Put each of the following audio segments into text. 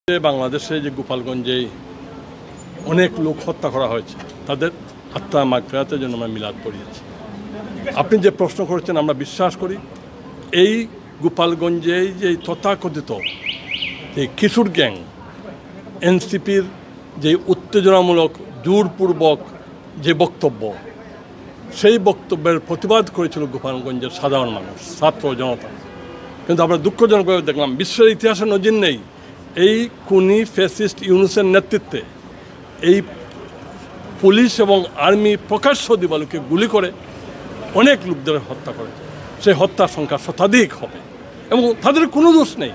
বাংলাদেশে যে গোপালগঞ্জে অনেক লোক হত্যা করা হয়েছে, তাদের আত্মা মাগফিরাতের জন্য আমরা মিলাদ পড়িয়েছি। আপনি যে প্রশ্ন করেছেন, আমরা বিশ্বাস করি এই গোপালগঞ্জে যে তথাকথিত এই কিশোর গ্যাং এনসিপির যে উত্তেজনামূলক জোরপূর্বক যে বক্তব্য, সেই বক্তব্যের প্রতিবাদ করেছিল গোপালগঞ্জের সাধারণ মানুষ, ছাত্র জনতা। কিন্তু আমরা দুঃখজনকভাবে দেখলাম বিশ্বের ইতিহাসে নজির নেই, এই খুনি ফ্যাসিস্ট ইউনূসের নেতৃত্বে এই পুলিশ এবং আর্মি প্রকাশ্য দিবালোকে গুলি করে অনেক লোকদের হত্যা করেছে। সেই হত্যার সংখ্যা শতাধিক হবে এবং তাদের কোনো দোষ নেই।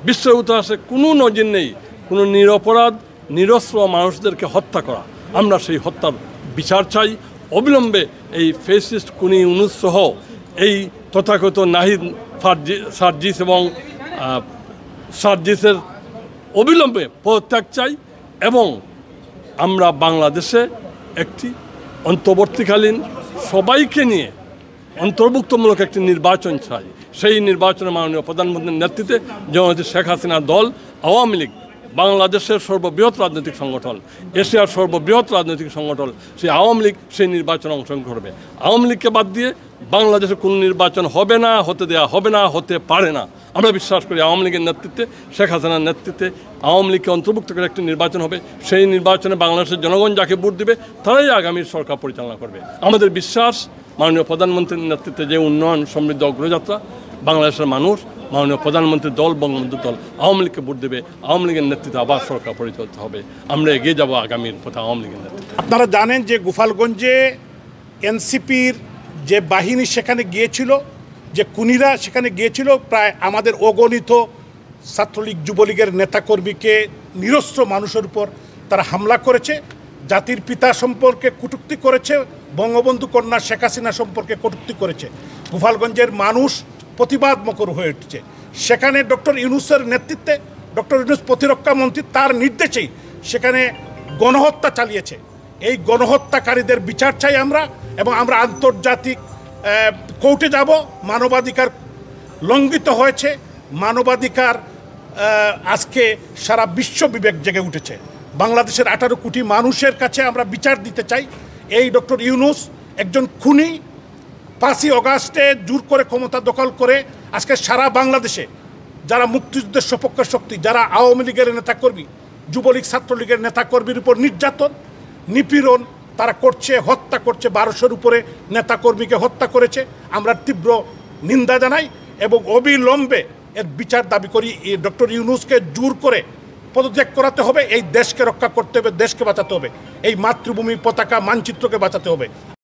বিশ্বের ইতিহাসে কোনো নজির নেই কোনো নিরপরাধ নিরস্ত্র মানুষদেরকে হত্যা করা। আমরা সেই হত্যার বিচার চাই। অবিলম্বে এই ফ্যাসিস্ট খুনি ইউনূস সহ এই তথাকথিত নাহিদ সার্জিস এবং সার্জিসের অবিলম্বে পদত্যাগ চাই এবং আমরা বাংলাদেশে একটি অন্তর্বর্তীকালীন সবাইকে নিয়ে অন্তর্ভুক্তমূলক একটি নির্বাচন চাই। সেই নির্বাচনে মাননীয় প্রধানমন্ত্রীর নেতৃত্বে জননেত্রী শেখ হাসিনার দল আওয়ামী লীগ, বাংলাদেশের সর্ববৃহৎ রাজনৈতিক সংগঠন, এশিয়ার সর্ববৃহৎ রাজনৈতিক সংগঠন সেই আওয়ামী লীগ সেই নির্বাচনে অংশগ্রহণ করবে। আওয়ামী লীগকে বাদ দিয়ে বাংলাদেশে কোনো নির্বাচন হবে না, হতে দেওয়া হবে না, হতে পারে না। আমরা বিশ্বাস করি আওয়ামী লীগের নেতৃত্বে, শেখ হাসিনার নেতৃত্বে আওয়ামী লীগকে অন্তর্ভুক্ত করে একটি নির্বাচন হবে। সেই নির্বাচনে বাংলাদেশের জনগণ যাকে ভোট দেবে তারাই আগামীর সরকার পরিচালনা করবে। আমাদের বিশ্বাস মাননীয় প্রধানমন্ত্রীর নেতৃত্বে যে উন্নয়ন সমৃদ্ধ অগ্রযাত্রা, বাংলাদেশের মানুষ মাননীয় প্রধানমন্ত্রীর দল বঙ্গবন্ধু দল আওয়ামী লীগকে ভোট দেবে, আওয়ামী লীগের নেতৃত্বে আবার সরকার পরিচালিত হবে। আমরা এগিয়ে যাব আগামীর পথে আওয়ামী লীগের নেতৃত্বে। আপনারা জানেন যে গোপালগঞ্জে এনসিপির যে বাহিনী সেখানে গিয়েছিল, যে খুনিরা সেখানে গিয়েছিল, প্রায় আমাদের অগণিত ছাত্রলীগ যুবলীগের নেতাকর্মীকে নিরস্ত্র মানুষের উপর তারা হামলা করেছে, জাতির পিতা সম্পর্কে কটূক্তি করেছে, বঙ্গবন্ধু কন্যা শেখ হাসিনা সম্পর্কে কটূক্তি করেছে। গোপালগঞ্জের মানুষ প্রতিবাদ মুখর হয়ে উঠছে। সেখানে ডক্টর ইউনূসের নেতৃত্বে, ডক্টর ইউনূস প্রতিরক্ষা মন্ত্রী, তার নির্দেশেই সেখানে গণহত্যা চালিয়েছে। এই গণহত্যাকারীদের বিচার চাই আমরা এবং আমরা আন্তর্জাতিক কোর্টে যাব। মানবাধিকার লঙ্ঘিত হয়েছে, মানবাধিকার আজকে সারা বিশ্ব বিবেক জেগে উঠেছে। বাংলাদেশের 18 কোটি মানুষের কাছে আমরা বিচার দিতে চাই। এই ডক্টর ইউনূস একজন খুনি, 5ই অগাস্টে জোর করে ক্ষমতা দখল করে আজকে সারা বাংলাদেশে যারা মুক্তিযুদ্ধের সপক্ষে শক্তি, যারা আওয়ামী লীগের নেতাকর্মী, যুবলীগ ছাত্রলীগের নেতাকর্মীর উপর নির্যাতন নিপীড়ন তারা করছে, হত্যা করছে। 1200-র উপরে নেতাকর্মীকে হত্যা করেছে। আমরা তীব্র নিন্দা জানাই এবং অবিলম্বে এর বিচার দাবি করি। এই ডক্টর ইউনূসকে জোর করে পদত্যাগ করাতে হবে। এই দেশকে রক্ষা করতে হবে, দেশকে বাঁচাতে হবে, এই মাতৃভূমি পতাকা মানচিত্রকে বাঁচাতে হবে।